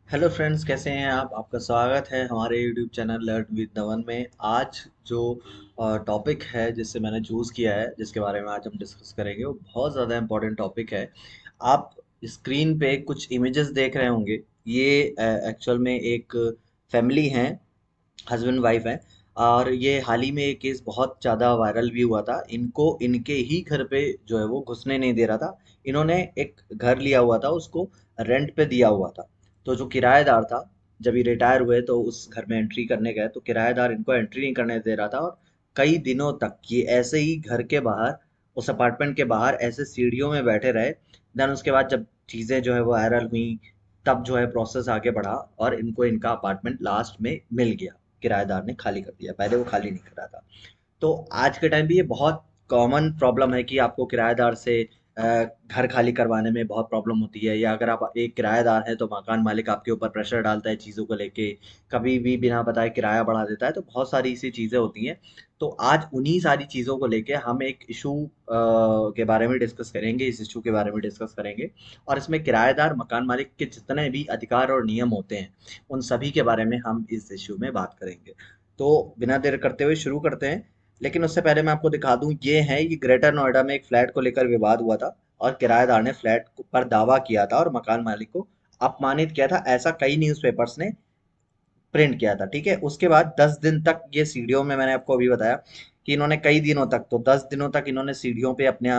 Hello friends, कैसे हैं आप? आपका स्वागत है हमारे यूट्यूब चैनल लर्न विद नवन में। आज जो टॉपिक है जिससे मैंने चूज़ किया है, जिसके बारे में आज हम डिस्कस करेंगे, वो बहुत ज़्यादा इम्पोर्टेंट टॉपिक है। आप स्क्रीन पे कुछ इमेजेस देख रहे होंगे। ये एक्चुअल में एक फैमिली है, हस्बैंड वाइफ है। और ये हाल ही में एक केस बहुत ज़्यादा वायरल भी हुआ था। इनको इनके ही घर पे जो है वो घुसने नहीं दे रहा था। इन्होंने एक घर लिया हुआ था, उसको रेंट पे दिया हुआ था। तो जो किराएदार था, जब ये रिटायर हुए तो उस घर में एंट्री करने गए तो किराएदार इनको एंट्री नहीं करने दे रहा था। और कई दिनों तक ये ऐसे ही घर के बाहर, उस अपार्टमेंट के बाहर ऐसे सीढ़ियों में बैठे रहे। देन उसके बाद जब चीज़ें जो है वो वायरल हुई, तब जो है प्रोसेस आगे बढ़ा और इनको इनका अपार्टमेंट लास्ट में मिल गया। किराएदार ने खाली कर दिया, पहले वो खाली नहीं कर रहा था। तो आज के टाइम पे ये बहुत कॉमन प्रॉब्लम है कि आपको किराएदार से घर खाली करवाने में बहुत प्रॉब्लम होती है। या अगर आप एक किराएदार हैं तो मकान मालिक आपके ऊपर प्रेशर डालता है चीज़ों को लेके, कभी भी बिना बताए किराया बढ़ा देता है। तो बहुत सारी ऐसी चीज़ें होती हैं। तो आज उन्हीं सारी चीज़ों को लेके हम एक इशू के बारे में डिस्कस करेंगे, इस इशू के बारे में डिस्कस करेंगे। और इसमें किराएदार मकान मालिक के जितने भी अधिकार और नियम होते हैं, उन सभी के बारे में हम इस इशू में बात करेंगे। तो बिना देर करते हुए शुरू करते हैं। लेकिन उससे पहले मैं आपको दिखा दूं, ये ग्रेटर नोएडा में एक फ्लैट को लेकर विवाद हुआ था। और किराएदार ने पर दावा किया था और मकान मालिक को अपमानित किया था, ऐसा कई न्यूज़पेपर्स ने प्रिंट किया था। ठीक है, उसके बाद 10 दिन तक ये सीढ़ियों में, मैंने आपको अभी बताया कि इन्होंने कई दिनों तक, तो 10 दिनों तक इन्होंने सीढ़ियों पे अपने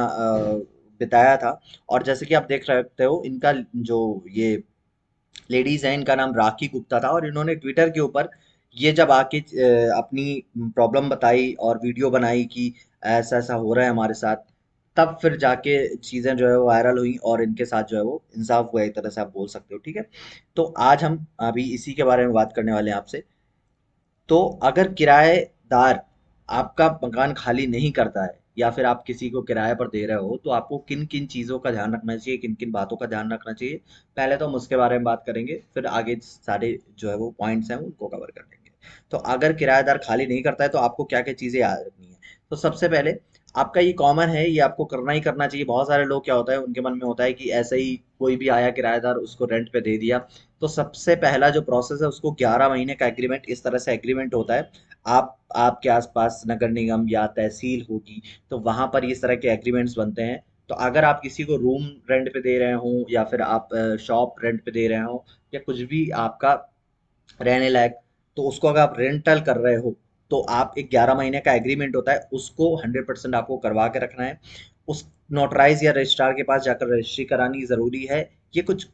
बिताया था। और जैसे कि आप देख सकते हो, इनका जो ये लेडीज है, इनका नाम राखी गुप्ता था। और इन्होंने ट्विटर के ऊपर ये जब आके अपनी प्रॉब्लम बताई और वीडियो बनाई कि ऐसा ऐसा हो रहा है हमारे साथ, तब फिर जाके चीजें जो है वो वायरल हुई और इनके साथ जो है वो इंसाफ हुआ, एक तरह से आप बोल सकते हो। ठीक है, तो आज हम अभी इसी के बारे में बात करने वाले हैं आपसे। तो अगर किराएदार आपका मकान खाली नहीं करता है, या फिर आप किसी को किराए पर दे रहे हो, तो आपको किन किन चीज़ों का ध्यान रखना चाहिए, किन किन बातों का ध्यान रखना चाहिए। पहले तो हम उसके बारे में बात करेंगे, फिर आगे सारे जो है वो पॉइंट्स हैं उनको कवर कर लेंगे। तो अगर किराएदार खाली नहीं करता है तो आपको क्या क्या चीज़ें याद रखनी है। तो सबसे पहले, आपका ये कॉमन है, ये आपको करना ही करना चाहिए। बहुत सारे लोग क्या होता है, उनके मन में होता है कि ऐसे ही कोई भी आया किराएदार, उसको रेंट पे दे दिया। तो सबसे पहला जो प्रोसेस है, उसको 11 महीने का एग्रीमेंट, इस तरह से एग्रीमेंट होता है। आपके आसपास नगर निगम या तहसील होगी, तो वहां पर इस तरह के एग्रीमेंट्स बनते हैं। तो अगर आप किसी को रूम रेंट पे दे रहे हो, या फिर आप शॉप रेंट पे दे रहे हो, या कुछ भी आपका रहने लायक, तो उसको अगर आप रेंटल कर रहे हो, तो आप एक 11 महीने का एग्रीमेंट होता है, उसको 100% आपको करवा के रखना है। उस नोटराइज या रजिस्ट्रार के पास जाकर रजिस्ट्री करानी ज़रूरी है। ये कुछ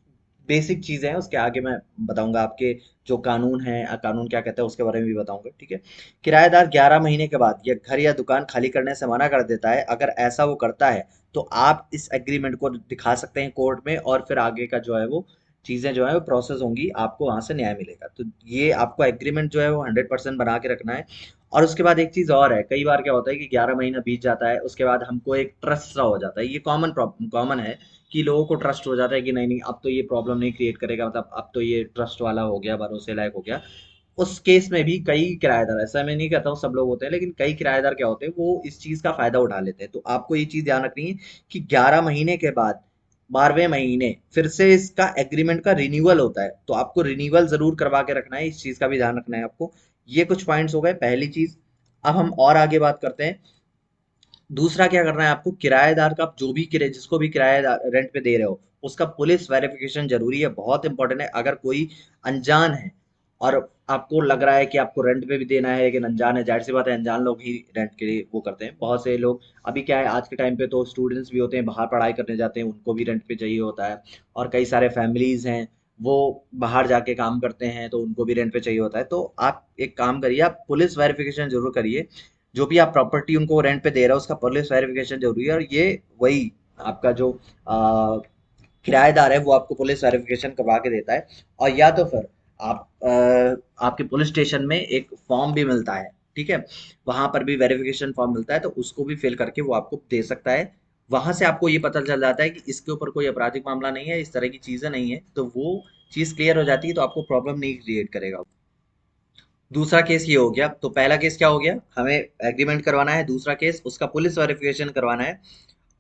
बेसिक चीज़ें हैं, उसके आगे मैं बताऊंगा। आपके जो कानून है, कानून क्या कहता है, उसके बारे में भी बताऊंगा। ठीक है, किराएदार 11 महीने के बाद या घर या दुकान खाली करने से मना कर देता है। अगर ऐसा वो करता है, तो आप इस एग्रीमेंट को दिखा सकते हैं कोर्ट में, और फिर आगे का जो है वो चीज़ें जो है वो प्रोसेस होंगी, आपको वहां से न्याय मिलेगा। तो ये आपको एग्रीमेंट जो है वो 100% बना के रखना है। और उसके बाद एक चीज़ और है, कई बार क्या होता है कि 11 महीना बीत जाता है, उसके बाद हमको एक ट्रस्ट सा हो जाता है। ये कॉमन प्रॉब्लम कॉमन है कि लोगों को ट्रस्ट हो जाता है कि नहीं नहीं, अब तो ये प्रॉब्लम नहीं क्रिएट करेगा, मतलब अब तो ये ट्रस्ट वाला हो गया, भरोसे लायक हो गया। उस केस में भी कई किराएदार, ऐसा मैं नहीं कहता हूँ सब लोग होते हैं, लेकिन कई किराएदार क्या होते हैं, वो इस चीज का फायदा उठा लेते हैं। तो आपको ये चीज ध्यान रखनी है कि 11 महीने के बाद 12वें महीने फिर से इसका एग्रीमेंट का रिन्यूअल होता है, तो आपको रिन्यूअल जरूर करवा के रखना है। इस चीज का भी ध्यान रखना है आपको। ये कुछ पॉइंट्स हो गए, पहली चीज। अब हम और आगे बात करते हैं। दूसरा क्या करना है आपको, किराएदार का जो भी किराए, जिसको भी किराएदार रेंट पे दे रहे हो, उसका पुलिस वेरिफिकेशन जरूरी है, बहुत इंपॉर्टेंट है। अगर कोई अनजान है और आपको लग रहा है कि आपको रेंट पे भी देना है, लेकिन अनजान है, जाहिर सी बात है अनजान लोग ही रेंट के लिए वो करते हैं। बहुत से लोग, अभी क्या है, आज के टाइम पे तो स्टूडेंट्स भी होते हैं, बाहर पढ़ाई करने जाते हैं, उनको भी रेंट पे चाहिए होता है। और कई सारे फैमिलीज हैं, वो बाहर जाके काम करते हैं, तो उनको भी रेंट पे चाहिए होता है। तो आप एक काम करिए, आप पुलिस वेरिफिकेशन जरूर करिए। जो भी आप प्रॉपर्टी उनको रेंट पे दे रहे हो, उसका पुलिस वेरिफिकेशन जरूरी है। और ये वही आपका जो किराएदार है, वो आपको पुलिस वेरिफिकेशन करवा के देता है। और या तो फिर आप आपके पुलिस स्टेशन में एक फॉर्म भी मिलता है। ठीक है, वहां पर भी वेरिफिकेशन फॉर्म मिलता है, तो उसको भी फिल करके वो आपको दे सकता है। वहां से आपको ये पता चल जाता है कि इसके ऊपर कोई आपराधिक मामला नहीं है, इस तरह की चीजें नहीं है, तो वो चीज क्लियर हो जाती है, तो आपको प्रॉब्लम नहीं क्रिएट करेगा। दूसरा केस ये हो गया। तो पहला केस क्या हो गया, हमें एग्रीमेंट करवाना है। दूसरा केस, उसका पुलिस वेरिफिकेशन करवाना है।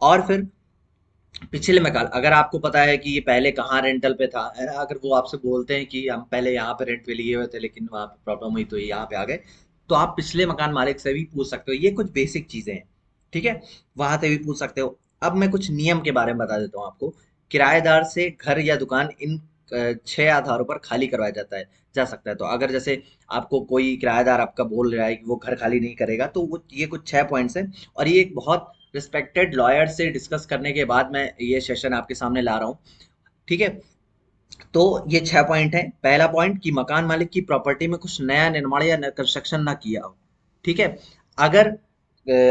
और फिर पिछले मकान, अगर आपको पता है कि ये पहले कहाँ रेंटल पे था, है ना, अगर वो आपसे बोलते हैं कि हम पहले यहाँ पे रेंट पे लिए हुए थे लेकिन वहाँ पे प्रॉब्लम हुई तो ये यहाँ पे आ गए, तो आप पिछले मकान मालिक से भी पूछ सकते हो। ये कुछ बेसिक चीजें हैं, ठीक है, वहां से भी पूछ सकते हो। अब मैं कुछ नियम के बारे में बता देता हूँ आपको। किराएदार से घर या दुकान इन 6 आधारों पर खाली करवाया जाता है, जा सकता है। तो अगर जैसे आपको कोई किराएदार आपका बोल रहा है कि वो घर खाली नहीं करेगा, तो वो ये कुछ 6 पॉइंट्स हैं। और ये एक बहुत रिस्पेक्टेड लॉयर से डिस्कस करने के बाद मैं ये सेशन आपके सामने ला रहा हूँ, ठीक है। तो ये 6 पॉइंट हैं। पहला पॉइंट कि मकान मालिक की प्रॉपर्टी में कुछ नया निर्माण या कंस्ट्रक्शन ना किया हो, ठीक है। अगर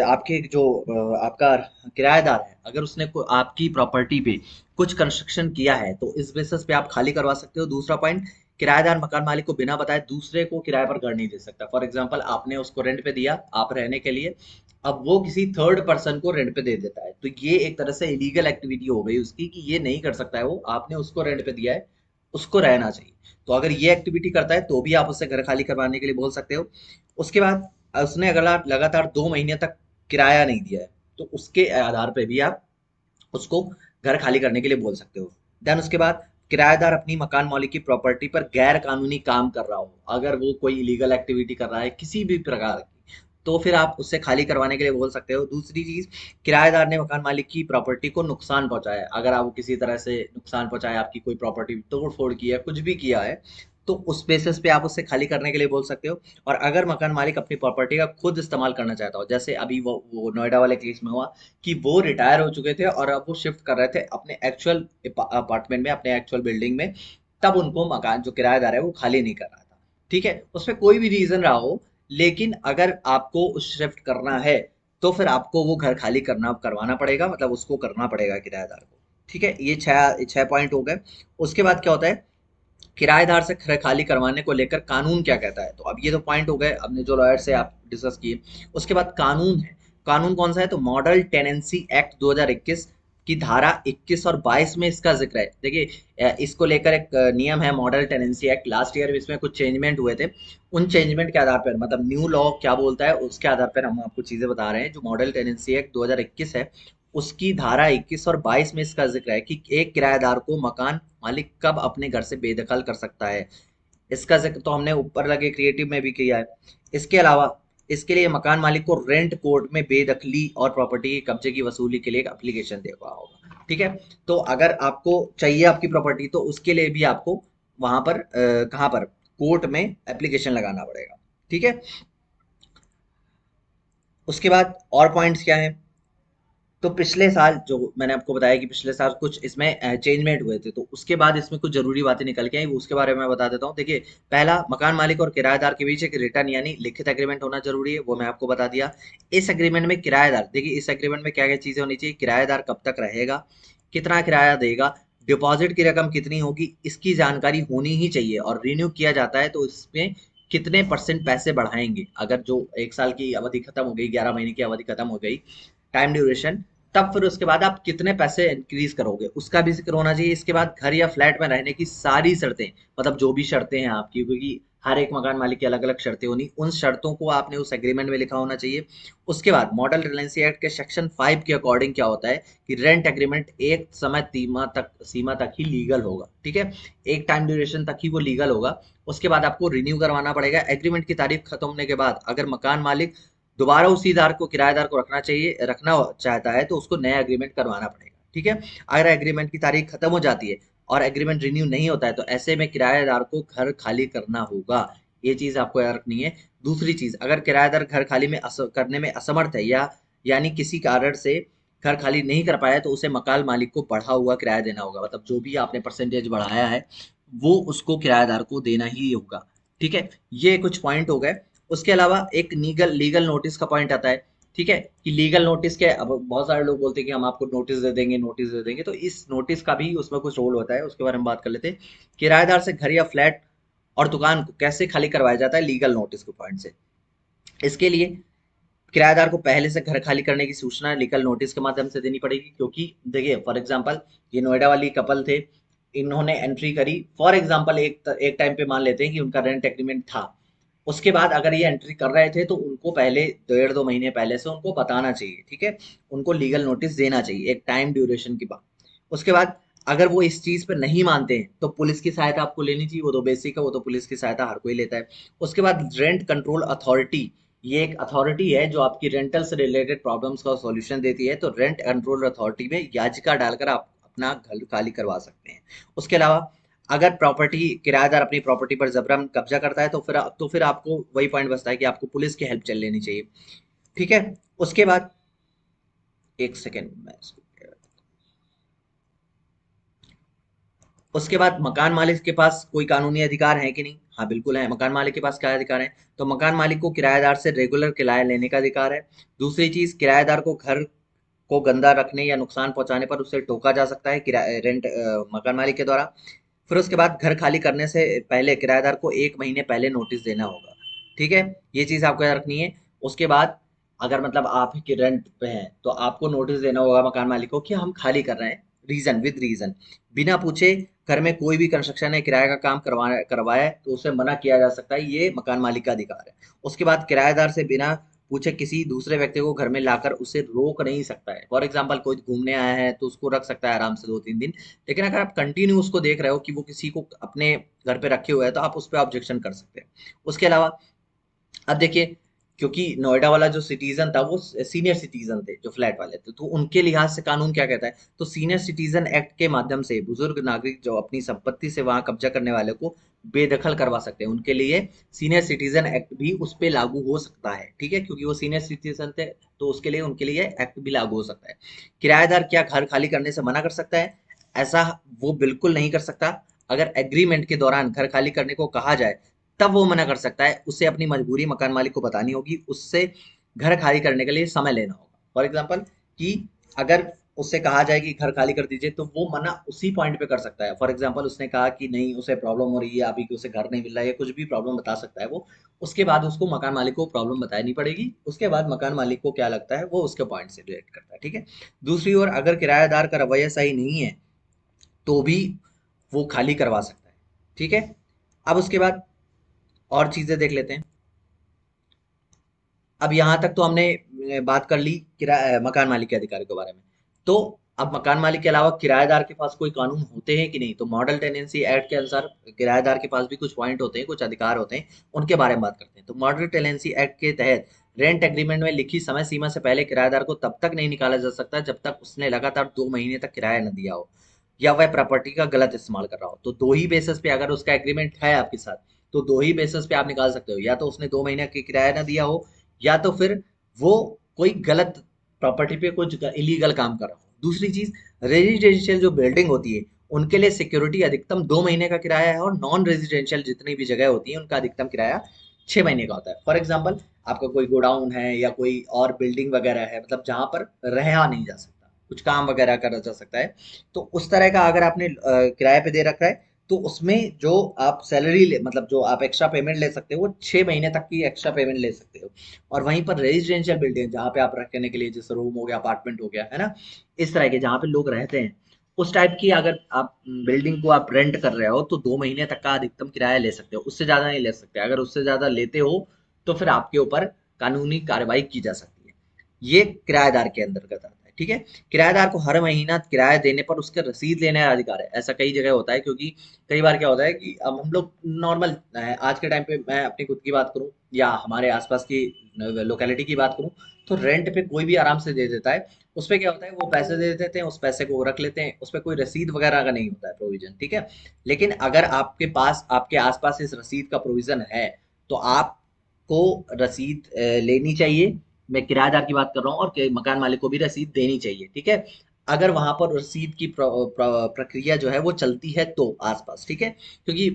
आपके जो आपका किराएदार है, अगर उसने आपकी प्रॉपर्टी पे कुछ कंस्ट्रक्शन किया है तो इस बेसिस पे आप खाली करवा सकते हो। दूसरा पॉइंट, किराएदार मकान मालिक को बिना बताए दूसरे को किराए पर घर नहीं दे सकता। फॉर एग्जांपल, आपने उसको रेंट पे दिया आप रहने के लिए, अब वो किसी थर्ड पर्सन को रेंट पे दे देता है, तो ये एक तरह से इलीगल एक्टिविटी हो गई उसकी, कि ये नहीं कर सकता है वो, आपने उसको रेंट पे दिया है, उसको रहना चाहिए। तो अगर ये एक्टिविटी करता है तो भी आप उससे घर खाली करवाने के लिए बोल सकते हो। उसके बाद उसने अगर लगातार 2 महीने तक किराया नहीं दिया है, तो उसके आधार पे भी आप उसको घर खाली करने के लिए बोल सकते हो। देन उसके बाद, किराएदार अपनी मकान मालिक की प्रॉपर्टी पर गैर कानूनी काम कर रहा हो, अगर वो कोई इलीगल एक्टिविटी कर रहा है किसी भी प्रकार की, तो फिर आप उससे खाली करवाने के लिए बोल सकते हो। दूसरी चीज, किराएदार ने मकान मालिक की प्रॉपर्टी को नुकसान पहुंचाया है, अगर आप किसी तरह से नुकसान पहुंचाया, आपकी कोई प्रॉपर्टी तोड़ फोड़ की है, कुछ भी किया है, तो उस बेसिस पे आप उससे खाली करने के लिए बोल सकते हो। और अगर मकान मालिक अपनी प्रॉपर्टी का खुद इस्तेमाल करना चाहता हो, जैसे अभी वो नोएडा वाले केस में हुआ कि वो रिटायर हो चुके थे और अब वो शिफ्ट कर रहे थे अपने एक्चुअल अपार्टमेंट में, अपने एक्चुअल बिल्डिंग में, तब उनको मकान जो किराएदार है वो खाली नहीं कर रहा था, ठीक है। उसमें कोई भी रीजन रहा हो, लेकिन अगर आपको उस शिफ्ट करना है तो फिर आपको वो घर खाली करना करवाना पड़ेगा, मतलब उसको करना पड़ेगा किराएदार को, ठीक है। ये छह छह पॉइंट हो गए। उसके बाद क्या होता है, किराएदार से घर खाली करवाने को लेकर कानून क्या कहता है। तो अब ये तो पॉइंट हो गए अपने जो लॉयर से आप डिस्कस किए। उसके बाद कानून है। कानून कौन सा है, तो मॉडल टेनेंसी एक्ट 2021 की धारा 21 और 22 में इसका जिक्र है। देखिए, इसको लेकर एक नियम है model tenancy act, last year इसमें कुछ चेंजमेंट हुए थे। उन चेंजमेंट के आधार पर, मतलब न्यू लॉ क्या बोलता है उसके आधार पर हम आपको चीजें बता रहे हैं। जो मॉडल टेनेंसी एक्ट 2021 है, उसकी धारा 21 और 22 में इसका जिक्र है कि एक किराएदार को मकान मालिक कब अपने घर से बेदखल कर सकता है। इसका जिक्र तो हमने ऊपर लगे क्रिएटिव में भी किया है। इसके अलावा इसके लिए मकान मालिक को रेंट कोर्ट में बेदखली और प्रॉपर्टी के कब्जे की वसूली के लिए एक एप्लीकेशन देना होगा, ठीक है। तो अगर आपको चाहिए आपकी प्रॉपर्टी, तो उसके लिए भी आपको वहां पर कहाँ पर, कोर्ट में एप्लीकेशन लगाना पड़ेगा, ठीक है। उसके बाद और पॉइंट्स क्या है, तो पिछले साल जो मैंने आपको बताया कि पिछले साल कुछ इसमें चेंजमेंट हुए थे, तो उसके बाद इसमें कुछ जरूरी बातें निकल के आई, वो उसके बारे में मैं बता देता हूँ। देखिए, पहला, मकान मालिक और किराएदार के बीच एक रिटर्न यानी लिखित एग्रीमेंट होना जरूरी है, वो मैं आपको बता दिया। इस एग्रीमेंट में किराएदार, देखिए इस एग्रीमेंट में क्या क्या चीजें होनी चाहिए, किराएदार कब तक रहेगा, कितना किराया देगा, डिपॉजिट की रकम कितनी होगी, इसकी जानकारी होनी ही चाहिए। और रिन्यू किया जाता है तो इसमें कितने परसेंट पैसे बढ़ाएंगे, अगर जो 1 साल की अवधि खत्म हो गई, 11 महीने की अवधि खत्म हो गई, टाइम ड्यूरेशन, तब फिर उसके बाद आप कितने पैसे इंक्रीज करोगे उसका भी जिक्र होना चाहिए। इसके बाद घर या फ्लैट में रहने की सारी शर्तें, मतलब जो भी शर्तें हैं आपकी, क्योंकि हर एक मकान मालिक की अलग अलग शर्तें होनी, उन शर्तों को आपने उस एग्रीमेंट में लिखा होना चाहिए। उसके बाद मॉडल रिलायंसी एक्ट के सेक्शन 5 के अकॉर्डिंग क्या होता है कि रेंट एग्रीमेंट एक समय सीमा तक ही लीगल होगा, ठीक है। एक टाइम ड्यूरेशन तक ही वो लीगल होगा। उसके बाद आपको रिन्यू करवाना पड़ेगा। एग्रीमेंट की तारीख खत्म होने के बाद अगर मकान मालिक दोबारा उसी किराएदार को रखना चाहता है, तो उसको नया एग्रीमेंट करवाना पड़ेगा, ठीक है। अगर एग्रीमेंट की तारीख खत्म हो जाती है और एग्रीमेंट रिन्यू नहीं होता है, तो ऐसे में किराएदार को घर खाली करना होगा। ये चीज आपको याद रखनी है। दूसरी चीज, अगर किराएदार घर खाली करने में असमर्थ है, या यानी किसी कारण से घर खाली नहीं कर पाया, तो उसे मकान मालिक को बढ़ा हुआ किराया देना होगा, मतलब जो भी आपने परसेंटेज बढ़ाया है वो उसको किराएदार को देना ही होगा, ठीक है। ये कुछ पॉइंट हो गए। उसके अलावा एक लीगल लीगल नोटिस का पॉइंट आता है, ठीक है, कि लीगल नोटिस के, अब बहुत सारे लोग बोलते हैं कि हम आपको नोटिस दे देंगे, नोटिस दे देंगे, तो इस नोटिस का भी उसमें कुछ रोल होता है, उसके बारे में बात कर लेते हैं। किराएदार से घर या फ्लैट और दुकान को कैसे खाली करवाया जाता है लीगल नोटिस के पॉइंट से। इसके लिए किराएदार को पहले से घर खाली करने की सूचना लीगल नोटिस के माध्यम से देनी पड़ेगी, क्योंकि देखिए फॉर एग्जांपल, ये नोएडा वाली कपल थे, इन्होंने एंट्री करी, फॉर एग्जांपल एक टाइम पे मान लेते हैं कि उनका रेंट एग्रीमेंट था। उसके बाद अगर ये एंट्री कर रहे थे, तो उनको पहले 1.5-2 महीने पहले से उनको बताना चाहिए, ठीक है, उनको लीगल नोटिस देना चाहिए एक टाइम ड्यूरेशन के बाद। उसके बाद अगर वो इस चीज पे नहीं मानते हैं तो पुलिस की सहायता आपको लेनी चाहिए, वो तो बेसिक है, वो तो पुलिस की सहायता हर कोई लेता है। उसके बाद रेंट कंट्रोल अथॉरिटी, ये एक अथॉरिटी है जो आपकी रेंटल से रिलेटेड प्रॉब्लम्स का सॉल्यूशन देती है, तो रेंट कंट्रोल अथॉरिटी में याचिका डालकर आप अपना घर खाली करवा सकते हैं। उसके अलावा अगर प्रॉपर्टी किराएदार अपनी प्रॉपर्टी पर जबरन कब्जा करता है तो फिर आपको वही पॉइंट बचता है कि आपको पुलिस की हेल्प चल लेनी चाहिए। ठीक है। उसके बाद एक सेकेंड मैं उसके बाद मकान मालिक के पास कोई कानूनी अधिकार है कि नहीं? हाँ बिल्कुल है। मकान मालिक के पास क्या अधिकार है? तो मकान मालिक को किराएदार से रेगुलर किराया लेने का अधिकार है। दूसरी चीज, किराएदार को घर को गंदा रखने या नुकसान पहुंचाने पर उसे टोका जा सकता है किराए रेंट मकान मालिक के द्वारा। फिर उसके बाद घर खाली करने से पहले किराएदार को 1 महीने पहले नोटिस देना होगा। ठीक है, ये चीज आपको याद रखनी है। उसके बाद अगर मतलब आप ही के रेंट पे हैं तो आपको नोटिस देना होगा मकान मालिक को कि हम खाली कर रहे हैं, रीजन विद रीजन। बिना पूछे घर में कोई भी कंस्ट्रक्शन है, किराए का काम करवाया है तो उसे मना किया जा सकता है, ये मकान मालिक का अधिकार है। उसके बाद किराएदार से बिना पूछे किसी दूसरे व्यक्ति को घर में लाकर उसे रोक नहीं सकता है। फॉर एग्जाम्पल कोई घूमने आया है तो उसको रख सकता है आराम से 2-3 दिन, लेकिन अगर आप कंटिन्यू उसको देख रहे हो कि वो किसी को अपने घर पे रखे हुए है तो आप उस पर ऑब्जेक्शन कर सकते हैं। उसके अलावा अब देखिए, क्योंकि नोएडा वाला जो सिटीजन था वो सीनियर सिटीजन थे, जो फ्लैट वाले थे, तो उनके लिहाज से कानून क्या कहता है, तो सीनियर सिटीजन एक्ट के माध्यम से बुजुर्ग नागरिक जो अपनी संपत्ति से वहां कब्जा करने वाले को बेदखल करवा सकते हैं, उनके लिए सीनियर सिटीजन एक्ट भी उस पे लागू हो सकता है। ठीक है, क्योंकि वो सीनियर सिटीजन थे तो उसके लिए उनके लिए एक्ट भी लागू हो सकता है। किराएदार क्या घर खाली करने से मना कर सकता है? ऐसा वो बिल्कुल नहीं कर सकता। अगर एग्रीमेंट के दौरान घर खाली करने को कहा जाए तब वो मना कर सकता है। उसे अपनी मजबूरी मकान मालिक को बतानी होगी, उससे घर खाली करने के लिए समय लेना होगा। फॉर एग्जाम्पल कि अगर उससे कहा जाए कि घर खाली कर दीजिए तो वो मना उसी पॉइंट पे कर सकता है। फॉर एग्जाम्पल उसने कहा कि नहीं, उसे प्रॉब्लम हो रही है अभी कि उसे घर नहीं मिल रहा है, या कुछ भी प्रॉब्लम बता सकता है वो। उसके बाद उसको मकान मालिक को प्रॉब्लम बतानी पड़ेगी, उसके बाद मकान मालिक को क्या लगता है वो उसके पॉइंट से रिलेट करता है। ठीक है। दूसरी ओर अगर किराएदार का रवैया सही नहीं है तो भी वो खाली करवा सकता है। ठीक है। अब उसके बाद और चीजें देख लेते हैं। अब यहाँ तक तो हमने बात कर ली मकान मालिक के अधिकार के बारे में। तो अब मकान मालिक के अलावा किराएदार के पास कोई कानून होते हैं कि नहीं? तो मॉडल टेनेंसी एक्ट के अनुसार किराएदार के पास भी कुछ पॉइंट होते हैं, कुछ अधिकार होते हैं, उनके बारे में बात करते हैं। तो मॉडल टेनेंसी एक्ट के तहत रेंट एग्रीमेंट में लिखी समय सीमा से पहले किराएदार को तब तक नहीं निकाला जा सकता जब तक उसने लगातार 2 महीने तक किराया न दिया हो या वह प्रॉपर्टी का गलत इस्तेमाल कर रहा हो। तो दो ही बेसिस पे अगर उसका एग्रीमेंट है आपके साथ, तो दो ही बेसिस पे आप निकाल सकते हो, या तो उसने 2 महीने की किराया ना दिया हो, या तो फिर वो कोई गलत प्रॉपर्टी पे कुछ इलीगल काम कर रहा हो। दूसरी चीज, रेजिडेंशियल जो बिल्डिंग होती है उनके लिए सिक्योरिटी अधिकतम 2 महीने का किराया है, और नॉन रेजिडेंशियल जितनी भी जगह होती है उनका अधिकतम किराया 6 महीने का होता है। फॉर एग्जाम्पल आपका कोई गोडाउन है या कोई और बिल्डिंग वगैरह है, मतलब जहां पर रहा नहीं जा सकता, कुछ काम वगैरह करा जा सकता है, तो उस तरह का अगर आपने किराए पे दे रखा है तो उसमें जो आप सैलरी ले, मतलब जो आप एक्स्ट्रा पेमेंट ले सकते हो वो 6 महीने तक की एक्स्ट्रा पेमेंट ले सकते हो। और वहीं पर रेजिडेंशियल बिल्डिंग जहाँ पे आप रखने के लिए, जैसे रूम हो गया, अपार्टमेंट हो गया, है ना, इस तरह के जहाँ पे लोग रहते हैं, उस टाइप की अगर आप बिल्डिंग को आप रेंट कर रहे हो तो 2 महीने तक का अधिकतम किराया ले सकते हो, उससे ज्यादा नहीं ले सकते। अगर उससे ज्यादा लेते हो तो फिर आपके ऊपर कानूनी कार्रवाई की जा सकती है। ये किराएदार के अंतर्गत आता है। ठीक है। किराएदार को हर महीना किराया देने पर उसके रसीद लेने का अधिकार है। ऐसा कई जगह होता है, क्योंकि कई बार क्या होता है कि अब हम लोग नॉर्मल, आज के टाइम पे मैं अपनी खुद की बात करूं या हमारे आसपास की लोकेलिटी की बात करूं, तो रेंट पे कोई भी आराम से दे देता है। उस पे क्या होता है, वो पैसे दे देते हैं, उस पैसे को वो रख लेते हैं, उस पे कोई रसीद वगैरह का नहीं होता है प्रोविजन। ठीक है। लेकिन अगर आपके पास, आपके आसपास इस रसीद का प्रोविजन है तो आपको रसीद लेनी चाहिए। मैं किराएदार की बात कर रहा हूँ, और मकान मालिक को भी रसीद देनी चाहिए। ठीक है। अगर वहां पर रसीद की प्रक्रिया जो है वो चलती है तो आसपास। ठीक है। क्योंकि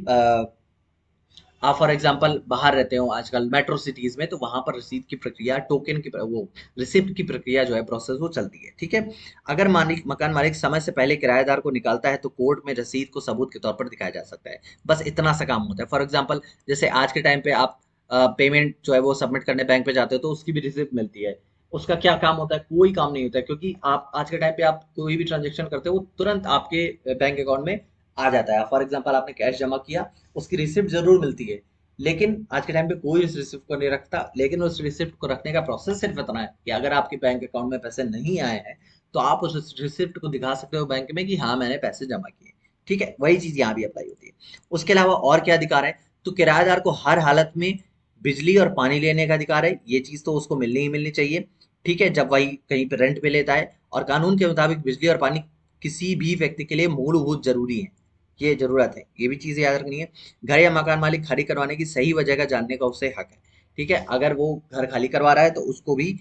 आप फॉर एग्जांपल बाहर रहते हो आजकल मेट्रो सिटीज में, तो वहां पर रसीद की प्रक्रिया, टोकन की वो रिसिप्ट की प्रक्रिया जो है, प्रोसेस, वो चलती है। ठीक है। अगर मालिक मकान मालिक समय से पहले किराएदार को निकालता है तो कोर्ट में रसीद को सबूत के तौर पर दिखाया जा सकता है। बस इतना सा काम होता है। फॉर एग्जाम्पल जैसे आज के टाइम पे आप पेमेंट जो है वो सबमिट करने बैंक पे जाते हो तो उसकी भी रिसिप्ट मिलती है। उसका क्या काम होता है? कोई काम नहीं होता है, क्योंकि आप आज के टाइम पे आप कोई भी ट्रांजेक्शन करते हो वो तुरंत आपके बैंक अकाउंट में आ जाता है। फॉर एग्जाम्पल आपने कैश जमा किया, उसकी रिसिप्ट जरूर मिलती है, लेकिन आज के टाइम पे कोई इस रिसिप्ट को नहीं रखता। लेकिन उस रिसिप्ट को रखने का प्रोसेस सिर्फ इतना है कि अगर आपके बैंक अकाउंट में पैसे नहीं आए हैं तो आप उस रिसिप्ट को दिखा सकते हो बैंक में कि हाँ मैंने पैसे जमा किए। ठीक है, वही चीज यहाँ भी अप्लाई होती है। उसके अलावा और क्या अधिकार है, तो किराएदार को हर हालत में बिजली और पानी लेने का अधिकार है। ये चीज तो उसको मिलनी ही मिलनी चाहिए। ठीक है, जब वही कहीं पे रेंट पे लेता है। और कानून के मुताबिक बिजली और पानी किसी भी व्यक्ति के लिए मूलभूत जरूरी है, ये जरूरत है, ये भी चीजें याद रखनी है। घर या मकान मालिक खाली करवाने की सही वजह का जानने का उससे हक है। ठीक है, अगर वो घर खाली करवा रहा है तो उसको भी,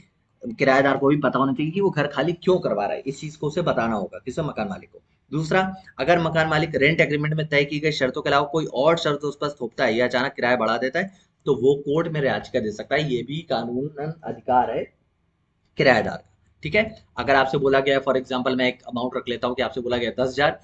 किराएदार को भी पता होना चाहिए कि वो घर खाली क्यों करवा रहा है। इस चीज को उसे बताना होगा, किसे, मकान मालिक को। दूसरा, अगर मकान मालिक रेंट एग्रीमेंट में तय की गई शर्तों के अलावा कोई और शर्त उस पर थोपता है या अचानक किराया बढ़ा देता है, तो वो कोर्ट में याचिका दे सकता है। ये भी कानूनन अधिकार है किराएदार का। ठीक है, अगर आपसे बोला गया, फॉर एग्जांपल मैं एक अमाउंट रख लेता हूँ कि आपसे बोला गया 10,000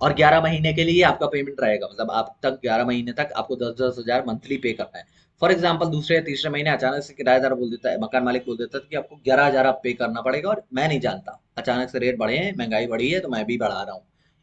और 11 महीने के लिए आपका पेमेंट रहेगा, मतलब आप तक 11 महीने तक आपको 10-10 हजार मंथली पे करना है। फॉर एग्जाम्पल दूसरे या तीसरे महीने अचानक से किराएदार बोल देता है, मकान मालिक बोल देता है कि आपको 11,000 आप पे करना पड़ेगा, और मैं नहीं जानता, अचानक से रेट बढ़े हैं, महंगाई बढ़ी है, तो मैं भी बढ़ा रहा हूँ।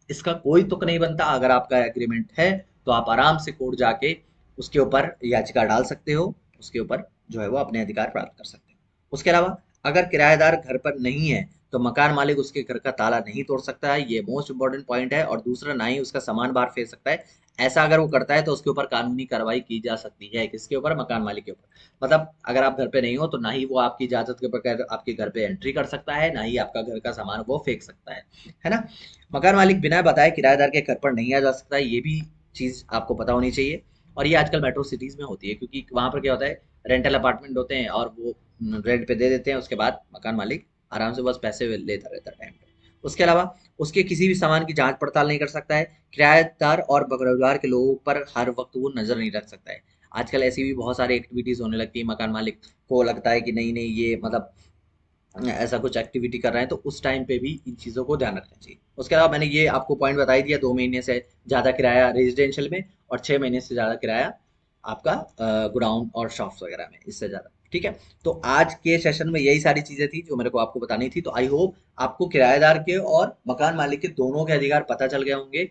इसका कोई तुक नहीं बनता। अगर आपका एग्रीमेंट है तो आप आराम से कोर्ट जाके उसके ऊपर याचिका डाल सकते हो, उसके ऊपर जो है वो अपने अधिकार प्राप्त कर सकते हो। उसके अलावा अगर किराएदार घर पर नहीं है तो मकान मालिक उसके घर का ताला नहीं तोड़ सकता है, ये मोस्ट इंपॉर्टेंट पॉइंट है। और दूसरा, ना ही उसका सामान बाहर फेंक सकता है। ऐसा अगर वो करता है तो उसके ऊपर कानूनी कार्रवाई की जा सकती है। किसके ऊपर? मकान मालिक के ऊपर। मतलब अगर आप घर पे नहीं हो तो ना ही वो आपकी इजाजत के बगैर आपके घर पे एंट्री कर सकता है, ना ही आपका घर का सामान वो फेंक सकता है ना। मकान मालिक बिना बताए किराएदार के घर पर नहीं आ जा सकता है, ये भी चीज आपको पता होनी चाहिए। और ये आजकल मेट्रो सिटीज में होती है, क्योंकि वहां पर क्या होता है, रेंटल अपार्टमेंट होते हैं और वो रेंट पे दे देते हैं, उसके बाद मकान मालिक आराम से बस पैसे लेता रहता है टाइम पे। उसके अलावा उसके किसी भी सामान की जांच पड़ताल नहीं कर सकता है। किराएदार और बगरवार के लोगों पर हर वक्त वो नजर नहीं रख सकता है। आजकल ऐसी भी बहुत सारी एक्टिविटीज होने लगती है, मकान मालिक को लगता है कि नहीं नहीं ये मतलब ऐसा कुछ एक्टिविटी कर रहे हैं, तो उस टाइम पे भी इन चीज़ों को ध्यान रखना चाहिए। उसके अलावा मैंने ये आपको पॉइंट बता ही दिया, 2 महीने से ज़्यादा किराया रेजिडेंशियल में और 6 महीने से ज़्यादा किराया आपका गोडाउन और शॉप्स वगैरह में, इससे ज़्यादा। ठीक है, तो आज के सेशन में यही सारी चीज़ें थी जो मेरे को आपको बतानी थी। तो आई होप आपको किराएदार के और मकान मालिक के दोनों के अधिकार पता चल गए होंगे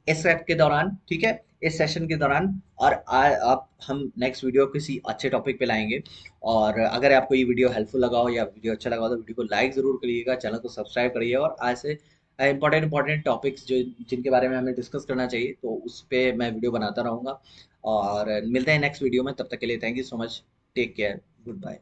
इस ऐप के दौरान। ठीक है, इस सेशन के दौरान। और आप हम नेक्स्ट वीडियो किसी अच्छे टॉपिक पे लाएंगे। और अगर आपको ये वीडियो हेल्पफुल लगा हो या वीडियो अच्छा लगा हो तो वीडियो को लाइक ज़रूर करिएगा, चैनल को सब्सक्राइब करिएगा। और ऐसे इंपॉर्टेंट टॉपिक्स जो जिनके बारे में हमें डिस्कस करना चाहिए, तो उस पर मैं वीडियो बनाता रहूँगा। और मिलते हैं नेक्स्ट वीडियो में, तब तक के लिए thank you so much. Take care, good bye.